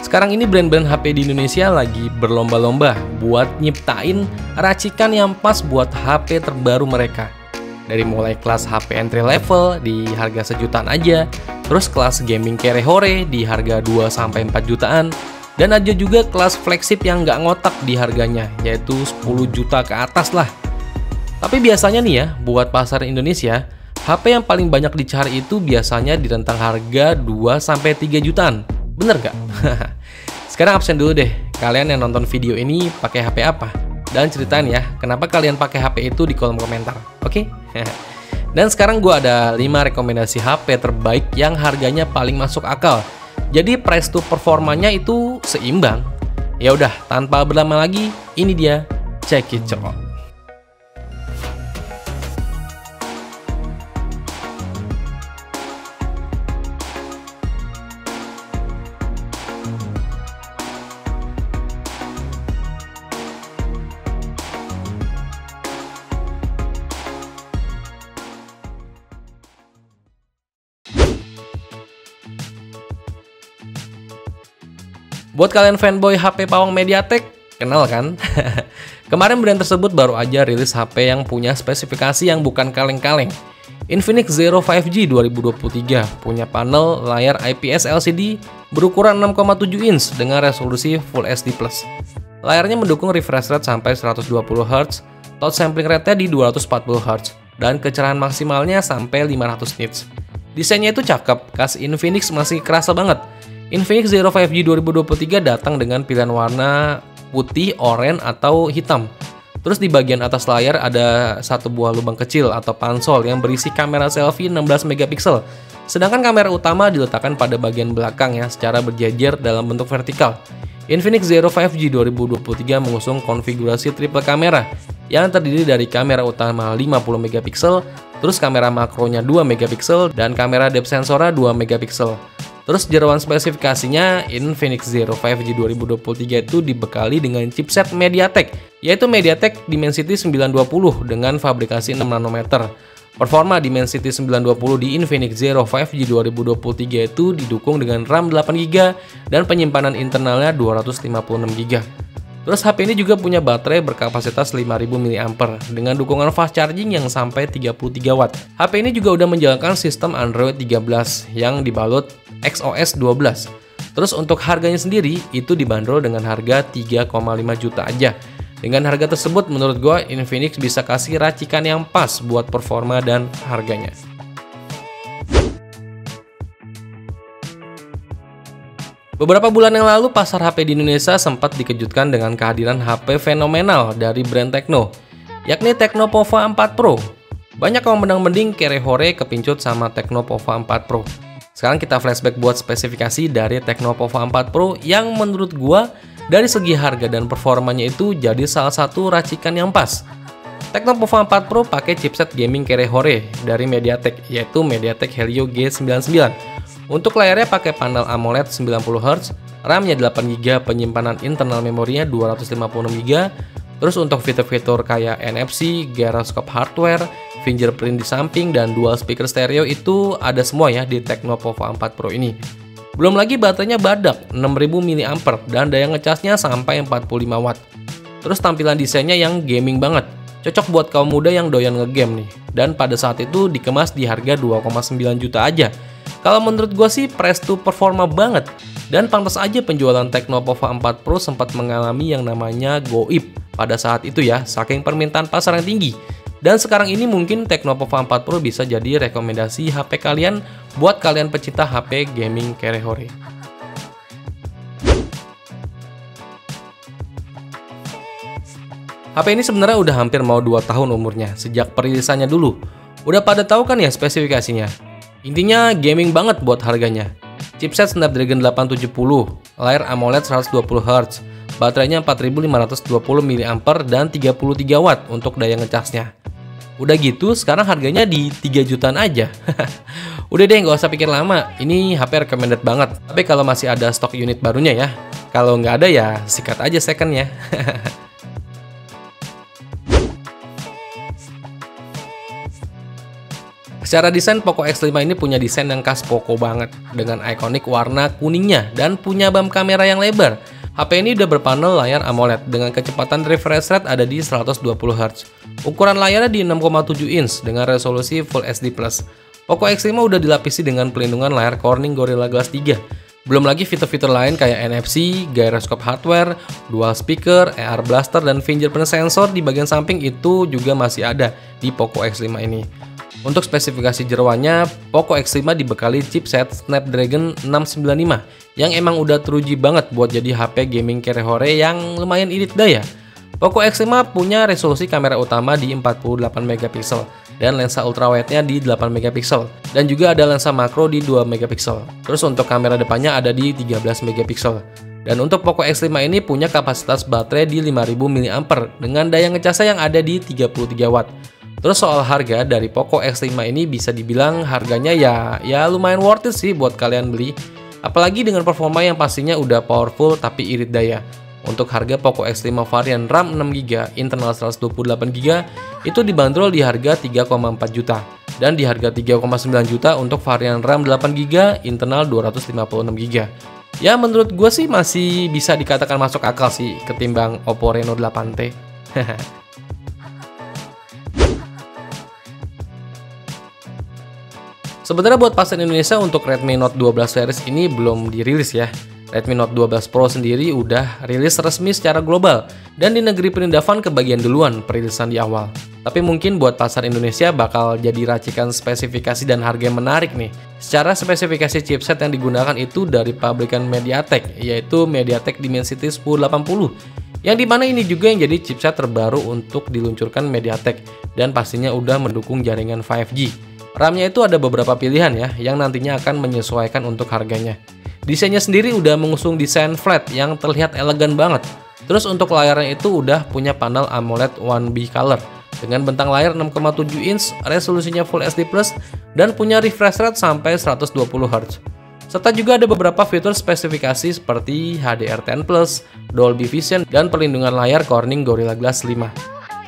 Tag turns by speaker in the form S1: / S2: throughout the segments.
S1: Sekarang ini brand-brand HP di Indonesia lagi berlomba-lomba buat nyiptain racikan yang pas buat HP terbaru mereka. Dari mulai kelas HP entry level di harga sejutaan aja, terus kelas gaming kere-hore di harga 2-4 jutaan, dan ada juga kelas flagship yang nggak ngotak di harganya, yaitu 10 juta ke atas lah. Tapi biasanya nih ya, buat pasar Indonesia, HP yang paling banyak dicari itu biasanya di rentang harga 2-3 jutaan. Bener nggak? Sekarang absen dulu deh, kalian yang nonton video ini pakai HP apa? Dan ceritain ya, kenapa kalian pakai HP itu di kolom komentar, oke? Dan sekarang gue ada 5 rekomendasi HP terbaik yang harganya paling masuk akal. Jadi price to performanya itu seimbang. Ya udah, tanpa berlama lagi, ini dia, check it out. Buat kalian fanboy HP pawang MediaTek, kenal kan? Kemarin brand tersebut baru aja rilis HP yang punya spesifikasi yang bukan kaleng-kaleng. Infinix Zero 5G 2023 punya panel layar IPS LCD berukuran 6,7 inch dengan resolusi Full HD+. Layarnya mendukung refresh rate sampai 120 Hz, touch sampling rate-nya di 240 Hz, dan kecerahan maksimalnya sampai 500 nits. Desainnya itu cakep, khas Infinix masih kerasa banget. Infinix Zero 5G 2023 datang dengan pilihan warna putih, oranye, atau hitam. Terus di bagian atas layar ada satu buah lubang kecil atau pansol yang berisi kamera selfie 16 megapiksel. Sedangkan kamera utama diletakkan pada bagian belakang ya, secara berjejer dalam bentuk vertikal. Infinix Zero 5G 2023 mengusung konfigurasi triple kamera yang terdiri dari kamera utama 50 megapiksel, terus kamera makronya 2 megapiksel, dan kamera depth sensornya 2 megapiksel. Terus jeroan spesifikasinya, Infinix Zero 5G 2023 itu dibekali dengan chipset MediaTek, yaitu MediaTek Dimensity 920 dengan fabrikasi 6 nanometer. Performa Dimensity 920 di Infinix Zero 5G 2023 itu didukung dengan RAM 8GB dan penyimpanan internalnya 256GB. Terus HP ini juga punya baterai berkapasitas 5000 mAh dengan dukungan fast charging yang sampai 33 Watt. HP ini juga udah menjalankan sistem Android 13 yang dibalut XOS 12. Terus untuk harganya sendiri itu dibanderol dengan harga 3,5 juta aja. Dengan harga tersebut menurut gue Infinix bisa kasih racikan yang pas buat performa dan harganya. Beberapa bulan yang lalu, pasar HP di Indonesia sempat dikejutkan dengan kehadiran HP fenomenal dari brand Tecno, yakni Tecno Pova 4 Pro. Banyak yang mending kere-hore kepincut sama Tecno Pova 4 Pro. Sekarang kita flashback buat spesifikasi dari Tecno Pova 4 Pro yang menurut gua dari segi harga dan performanya itu jadi salah satu racikan yang pas. Tecno Pova 4 Pro pakai chipset gaming kere-hore dari MediaTek, yaitu MediaTek Helio G99. Untuk layarnya pakai panel AMOLED 90Hz, RAM-nya 8GB, penyimpanan internal memorinya 256GB. Terus untuk fitur-fitur kayak NFC, gyroscope hardware, fingerprint di samping, dan dual speaker stereo itu ada semua ya di Tecno Pova 4 Pro ini. Belum lagi baterainya badak 6000 mAh dan daya ngecasnya sampai 45 Watt. Terus tampilan desainnya yang gaming banget, cocok buat kaum muda yang doyan ngegame nih. Dan pada saat itu dikemas di harga 2,9 juta aja. Kalau menurut gue sih price to performa banget. Dan pantas aja penjualan Tecno Pova 4 Pro sempat mengalami yang namanya goib pada saat itu ya, saking permintaan pasar yang tinggi. Dan sekarang ini mungkin Tecno Pova 4 Pro bisa jadi rekomendasi HP kalian buat kalian pecinta HP gaming kere-hore. HP ini sebenarnya udah hampir mau 2 tahun umurnya, sejak perilisannya dulu. Udah pada tahu kan ya spesifikasinya? Intinya gaming banget buat harganya. Chipset Snapdragon 870, layar AMOLED 120Hz, baterainya 4520 mAh dan 33 Watt untuk daya ngecasnya. Udah gitu, sekarang harganya di 3 jutaan aja. Udah deh, nggak usah pikir lama. Ini HP recommended banget. Tapi kalau masih ada stok unit barunya ya. Kalau nggak ada ya sikat aja secondnya. Secara desain, Poco X5 ini punya desain yang khas Poco banget, dengan ikonik warna kuningnya dan punya bump kamera yang lebar. HP ini udah berpanel layar AMOLED dengan kecepatan refresh rate ada di 120 Hz. Ukuran layarnya di 6,7 inch dengan resolusi Full HD+. Poco X5 udah dilapisi dengan pelindungan layar Corning Gorilla Glass 3. Belum lagi fitur-fitur lain kayak NFC, gyroscope hardware, dual speaker, AR blaster, dan fingerprint sensor di bagian samping itu juga masih ada di Poco X5 ini. Untuk spesifikasi jeroannya, Poco X5 dibekali chipset Snapdragon 695 yang emang udah teruji banget buat jadi HP gaming kere-hore yang lumayan irit daya. Poco X5 punya resolusi kamera utama di 48 megapiksel dan lensa ultrawide-nya di 8 megapiksel dan juga ada lensa makro di 2 megapiksel. Terus untuk kamera depannya ada di 13 megapiksel. Dan untuk Poco X5 ini punya kapasitas baterai di 5000 mAh dengan daya ngecasnya yang ada di 33 watt. Terus soal harga dari Poco X5 ini bisa dibilang harganya ya lumayan worth it sih buat kalian beli. Apalagi dengan performa yang pastinya udah powerful tapi irit daya. Untuk harga Poco X5 varian RAM 6GB, internal 128GB itu dibanderol di harga 3,4 juta. Dan di harga 3,9 juta untuk varian RAM 8GB, internal 256GB. Ya menurut gue sih masih bisa dikatakan masuk akal sih ketimbang Oppo Reno 8T. Sebenarnya buat pasar Indonesia untuk Redmi Note 12 series ini belum dirilis ya. Redmi Note 12 Pro sendiri udah rilis resmi secara global dan di negeri perindavan kebagian duluan perilisan di awal. Tapi mungkin buat pasar Indonesia bakal jadi racikan spesifikasi dan harga yang menarik nih. Secara spesifikasi chipset yang digunakan itu dari pabrikan MediaTek, yaitu MediaTek Dimensity 1080. Yang dimana ini juga yang jadi chipset terbaru untuk diluncurkan MediaTek dan pastinya udah mendukung jaringan 5G. RAM-nya itu ada beberapa pilihan ya, yang nantinya akan menyesuaikan untuk harganya. Desainnya sendiri udah mengusung desain flat yang terlihat elegan banget. Terus untuk layarnya itu udah punya panel AMOLED 1B Color dengan bentang layar 6,7 inch, resolusinya Full HD+, dan punya refresh rate sampai 120 Hz. Serta juga ada beberapa fitur spesifikasi seperti HDR10+, Dolby Vision, dan perlindungan layar Corning Gorilla Glass 5.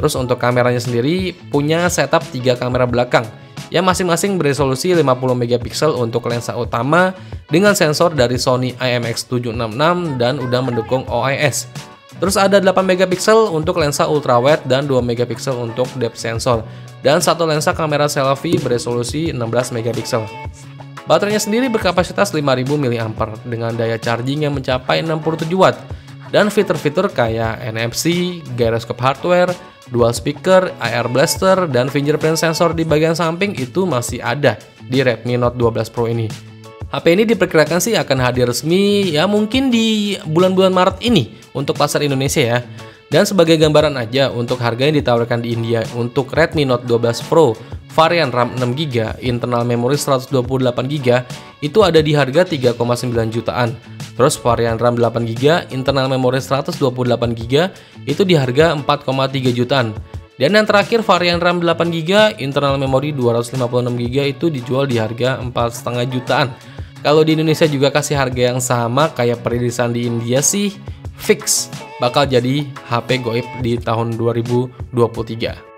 S1: Terus untuk kameranya sendiri punya setup 3 kamera belakang yang masing-masing beresolusi 50 megapiksel untuk lensa utama dengan sensor dari Sony IMX766 dan udah mendukung OIS. Terus ada 8 megapiksel untuk lensa ultrawide dan 2 megapiksel untuk depth sensor dan satu lensa kamera selfie beresolusi 16 megapiksel. Baterainya sendiri berkapasitas 5000 mAh dengan daya charging yang mencapai 67 watt dan fitur-fitur kayak NFC, gyroscope hardware, dual speaker, AR blaster, dan fingerprint sensor di bagian samping itu masih ada di Redmi Note 12 Pro ini. HP ini diperkirakan sih akan hadir resmi ya mungkin di bulan-bulan Maret ini untuk pasar Indonesia ya. Dan sebagai gambaran aja untuk harga yang ditawarkan di India untuk Redmi Note 12 Pro varian RAM 6GB, internal memori 128GB itu ada di harga 3,9 jutaan. Terus varian RAM 8GB, internal memori 128GB itu di harga 4,3 jutaan. Dan yang terakhir varian RAM 8GB, internal memori 256GB itu dijual di harga 4,5 jutaan. Kalau di Indonesia juga kasih harga yang sama kayak perilisan di India sih fix bakal jadi HP goib di tahun 2023.